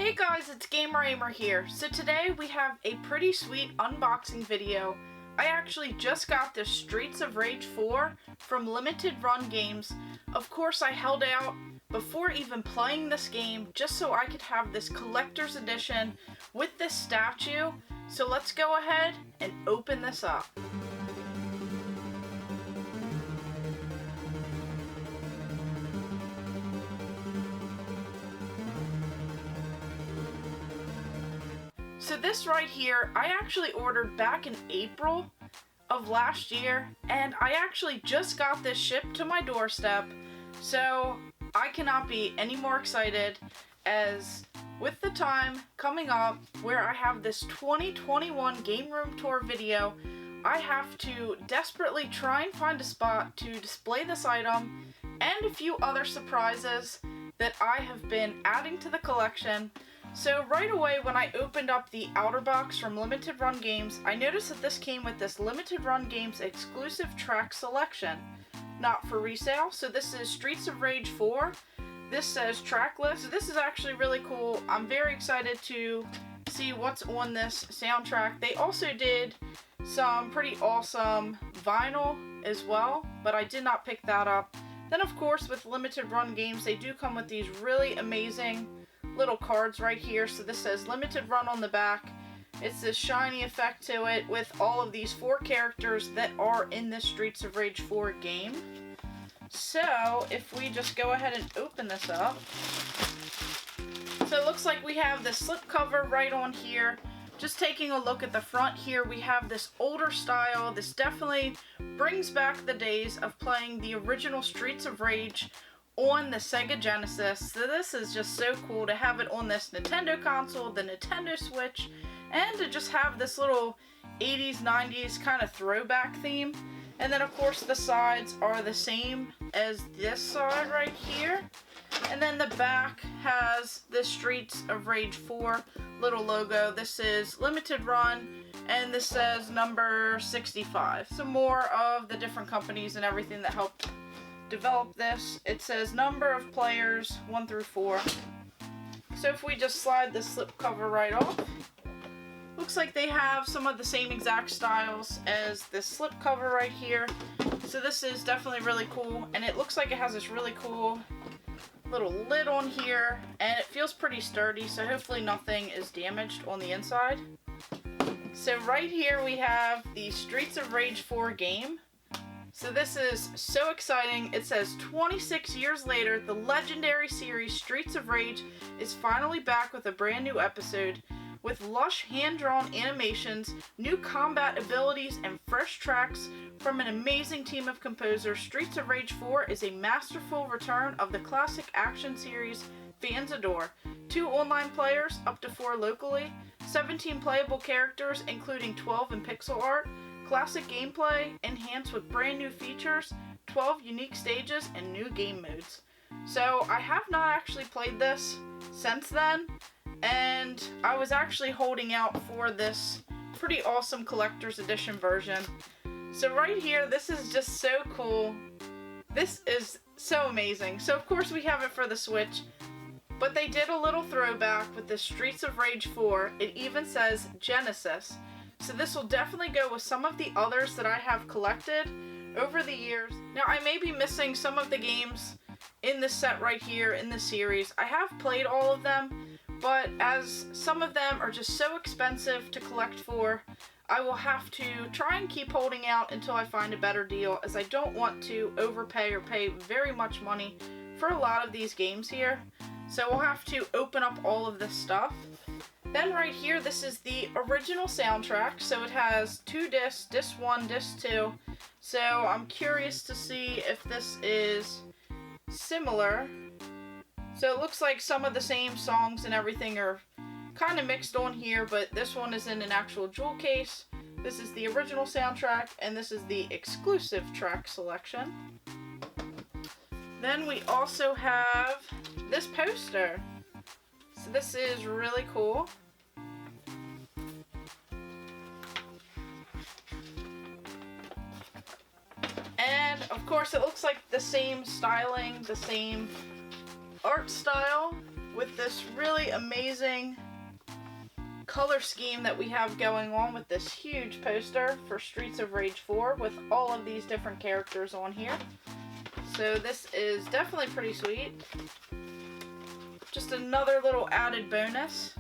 Hey guys, it's Ahmer here. So today we have a pretty sweet unboxing video. I actually just got this Streets of Rage 4 from Limited Run Games. Of course I held out before even playing this game just so I could have this collector's edition with this statue. So let's go ahead and open this up. So this right here, I actually ordered back in April of last year, and I actually just got this shipped to my doorstep, so I cannot be any more excited as with the time coming up where I have this 2021 Game Room Tour video, I have to desperately try and find a spot to display this item and a few other surprises that I have been adding to the collection. So right away when I opened up the outer box from Limited Run Games, I noticed that this came with this Limited Run Games exclusive track selection, not for resale. So this is Streets of Rage 4. This says track list. So this is actually really cool. I'm very excited to see what's on this soundtrack. They also did some pretty awesome vinyl as well, but I did not pick that up. Then of course with Limited Run Games, they do come with these really amazing little cards right here. So this says Limited Run on the back. It's this shiny effect to it with all of these 4 characters that are in this Streets of Rage 4 game. So if we just go ahead and open this up. So it looks like we have the slipcover right on here. Just taking a look at the front here, we have this older style. This definitely brings back the days of playing the original Streets of Rage on the Sega Genesis. So this is just so cool to have it on this Nintendo console, the Nintendo Switch, and to just have this little 80s, 90s kind of throwback theme. And then of course the sides are the same as this side right here. And then the back has the Streets of Rage 4 little logo. This is Limited Run, and this says number 65. So more of the different companies and everything that helped develop this. It says number of players 1 through 4. So if we just slide the slip cover right off, looks like they have some of the same exact styles as this slip cover right here. So this is definitely really cool, and it looks like it has this really cool little lid on here, and it feels pretty sturdy, so hopefully nothing is damaged on the inside. So right here we have the Streets of Rage 4 game. So this is so exciting. It says 26 years later, the legendary series Streets of Rage is finally back with a brand new episode. With lush hand-drawn animations, new combat abilities, and fresh tracks from an amazing team of composers, Streets of Rage 4 is a masterful return of the classic action series fans adore. 2 online players, up to 4 locally, 17 playable characters including 12 in pixel art, classic gameplay enhanced with brand new features, 12 unique stages, and new game modes. So I have not actually played this since then, and I was actually holding out for this pretty awesome collector's edition version. So right here, this is just so cool. This is so amazing. So of course we have it for the Switch, but they did a little throwback with the Streets of Rage 4. It even says Genesis. So this will definitely go with some of the others that I have collected over the years. Now I may be missing some of the games in this set right here in this series. I have played all of them, but as some of them are just so expensive to collect for, I will have to try and keep holding out until I find a better deal, as I don't want to overpay or pay very much money for a lot of these games here. So we'll have to open up all of this stuff. Then right here, this is the original soundtrack. So it has 2 discs, disc 1, disc 2. So I'm curious to see if this is similar. So it looks like some of the same songs and everything are kind of mixed on here, but this one is in an actual jewel case. This is the original soundtrack, and this is the exclusive track selection. Then we also have this poster. So this is really cool. And of course it looks like the same styling, the same art style with this really amazing color scheme that we have going on with this huge poster for Streets of Rage 4 with all of these different characters on here. So this is definitely pretty sweet. Just another little added bonus.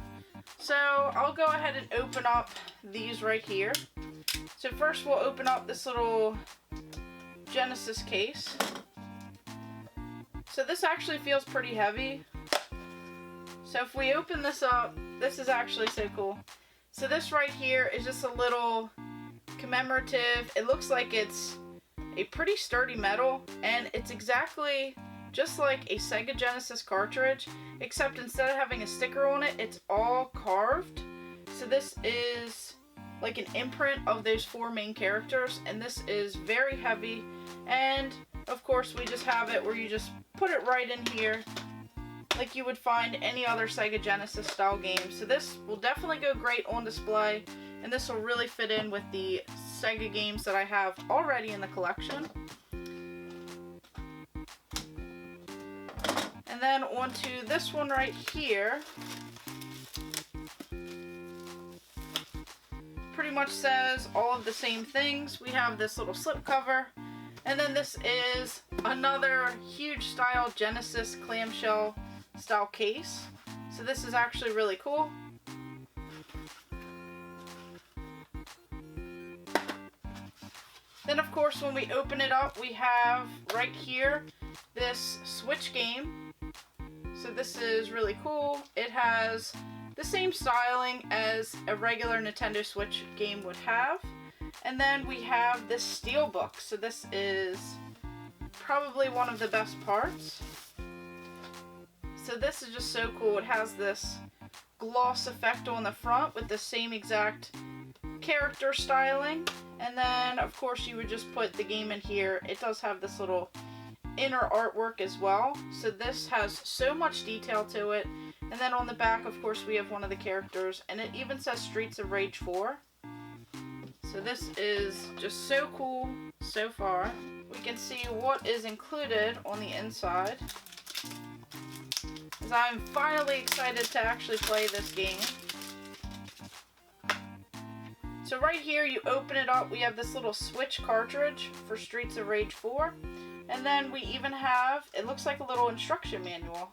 So I'll go ahead and open up these right here. So first we'll open up this little Genesis case. So this actually feels pretty heavy. So if we open this up, this is actually so cool. So this right here is just a little commemorative. It looks like it's a pretty sturdy metal, and it's exactly just like a Sega Genesis cartridge, except instead of having a sticker on it, it's all carved. So this is like an imprint of those 4 main characters, and this is very heavy. And of course we just have it where you just put it right in here like you would find any other Sega Genesis style game. So this will definitely go great on display, and this will really fit in with the Sega games that I have already in the collection. And then onto this one right here. Pretty much says all of the same things. We have this little slip cover, and then this is another huge style Genesis clamshell style case. So this is actually really cool. Then of course when we open it up, we have right here this Switch game. So this is really cool. It has the same styling as a regular Nintendo Switch game would have. And then we have this steelbook. So this is probably one of the best parts. So this is just so cool. It has this gloss effect on the front with the same exact character styling. And then of course you would just put the game in here. It does have this little inner artwork as well. So this has so much detail to it. And then on the back, of course, we have one of the characters, and it even says Streets of Rage 4. So this is just so cool so far. We can see what is included on the inside, as I'm finally excited to actually play this game. So right here, you open it up, we have this little Switch cartridge for Streets of Rage 4. And then we even have, it looks like a little instruction manual.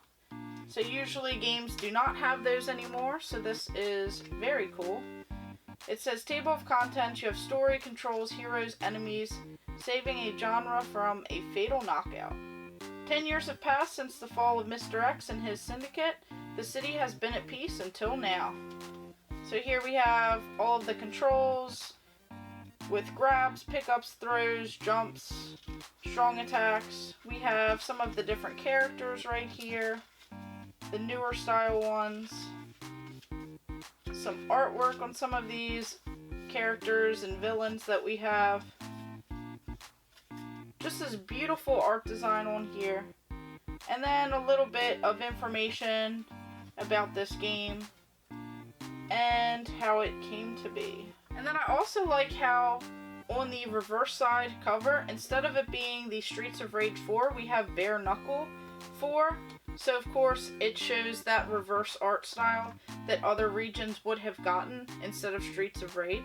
So usually games do not have those anymore, so this is very cool. It says table of contents, you have story, controls, heroes, enemies, saving a genre from a fatal knockout. 10 years have passed since the fall of Mr. X and his syndicate. The city has been at peace until now. So here we have all of the controls with grabs, pickups, throws, jumps, strong attacks. We have some of the different characters right here, the newer style ones, some artwork on some of these characters and villains that we have. Just this beautiful art design on here. And then a little bit of information about this game and how it came to be. And then I also like how on the reverse side cover, instead of it being the Streets of Rage 4, we have Bare Knuckle 4. So of course it shows that reverse art style that other regions would have gotten instead of Streets of Rage.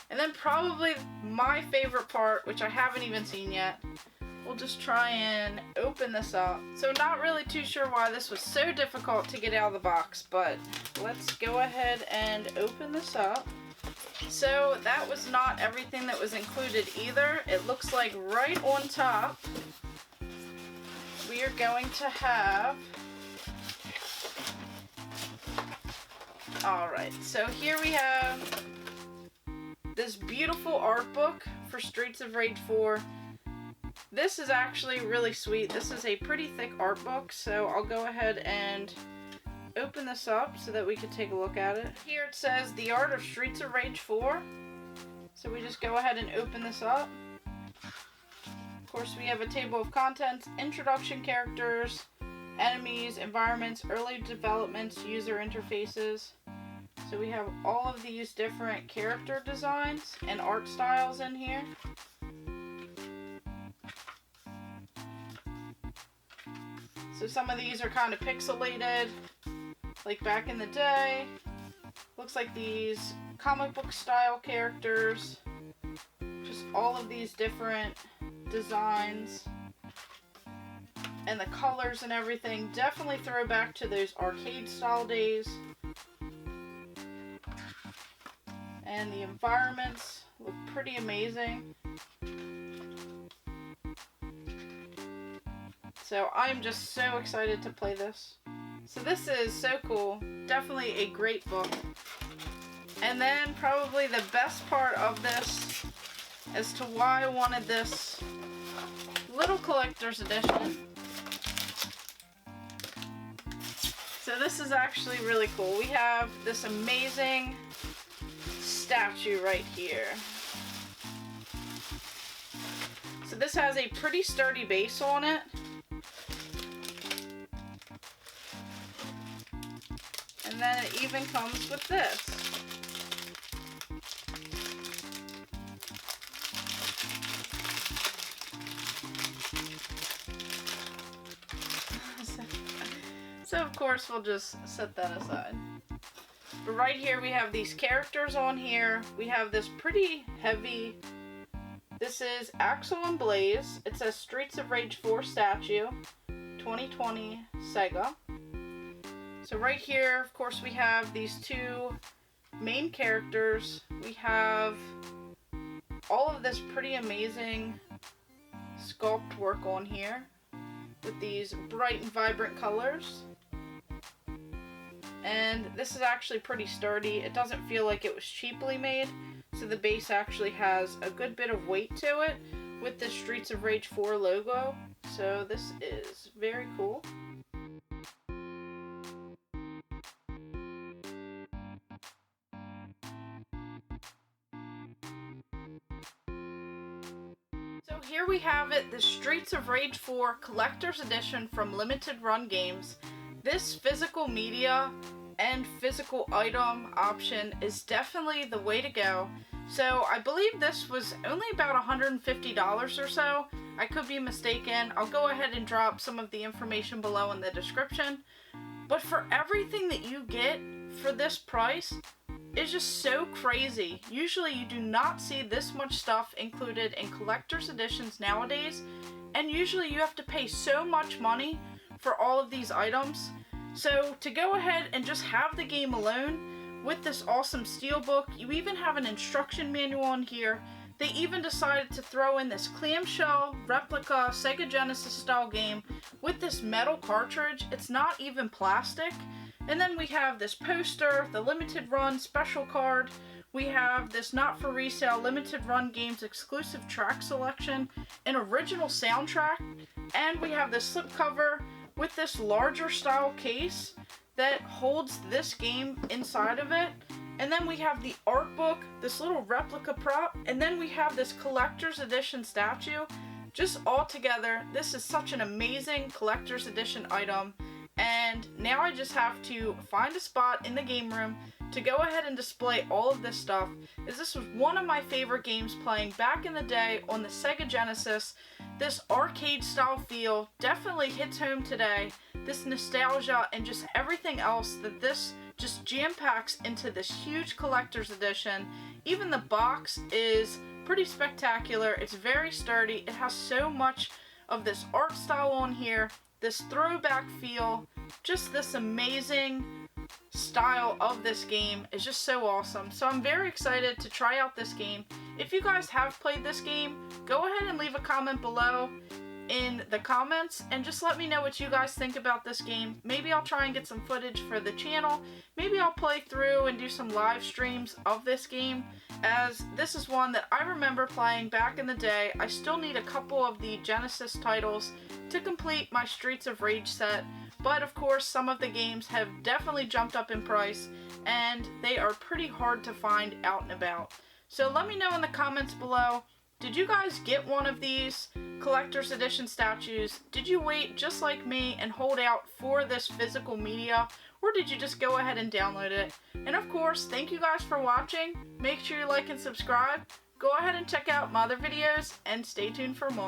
And then probably my favorite part, which I haven't even seen yet, we'll just try and open this up. So not really too sure why this was so difficult to get out of the box, but let's go ahead and open this up. So that was not everything that was included either. It looks like right on top we are going to have, alright, so here we have this beautiful art book for Streets of Rage 4. This is actually really sweet. This is a pretty thick art book, so I'll go ahead and open this up so that we can take a look at it. Here it says The Art of Streets of Rage 4. So we just go ahead and open this up. Of course, we have a table of contents, introduction characters, enemies, environments, early developments, user interfaces. So we have all of these different character designs and art styles in here. So some of these are kind of pixelated, like back in the day. Looks like these comic book style characters. Just all of these different designs. And the colors and everything definitely throw back to those arcade style days. And the environments look pretty amazing. So I'm just so excited to play this. So this is so cool. Definitely a great book. And then probably the best part of this as to why I wanted this little collector's edition. So this is actually really cool. We have this amazing statue right here. So this has a pretty sturdy base on it. And then it even comes with this. So of course we'll just set that aside. But right here we have these characters on here. We have this pretty heavy, this is Axel and Blaze. It says Streets of Rage 4 statue, 2020 Sega. So right here, of course, we have these two main characters. We have all of this pretty amazing sculpt work on here with these bright and vibrant colors. And this is actually pretty sturdy. It doesn't feel like it was cheaply made. So the base actually has a good bit of weight to it with the Streets of Rage 4 logo. So this is very cool. So here we have it, the Streets of Rage 4 Collector's Edition from Limited Run Games. This physical media and physical item option is definitely the way to go. So I believe this was only about $150 or so. I could be mistaken. I'll go ahead and drop some of the information below in the description. But for everything that you get for this price, it's just so crazy. Usually you do not see this much stuff included in collector's editions nowadays, and usually you have to pay so much money for all of these items. So to go ahead and just have the game alone with this awesome steelbook, you even have an instruction manual on here. They even decided to throw in this clamshell replica Sega Genesis style game with this metal cartridge. It's not even plastic. And then we have this poster, the limited run special card. We have this not for resale limited run games exclusive track selection, an original soundtrack, and we have this slipcover with this larger style case that holds this game inside of it. And then we have the art book, this little replica prop, and then we have this collector's edition statue. Just all together, this is such an amazing collector's edition item. And now I just have to find a spot in the game room to go ahead and display all of this stuff, as this was one of my favorite games playing back in the day on the Sega Genesis. This arcade style feel definitely hits home today. This nostalgia and just everything else that this just jam packs into this huge collector's edition. Even the box is pretty spectacular. It's very sturdy. It has so much of this art style on here, this throwback feel, just this amazing style of this game is just so awesome. So I'm very excited to try out this game. If you guys have played this game, go ahead and leave a comment below in the comments and just let me know what you guys think about this game. Maybe I'll try and get some footage for the channel. Maybe I'll play through and do some live streams of this game, as this is one that I remember playing back in the day. I still need a couple of the Genesis titles to complete my Streets of Rage set, but of course some of the games have definitely jumped up in price and they are pretty hard to find out and about. So let me know in the comments below, did you guys get one of these collector's edition statues? Did you wait just like me and hold out for this physical media, or did you just go ahead and download it? And of course, thank you guys for watching. Make sure you like and subscribe. Go ahead and check out my other videos and stay tuned for more.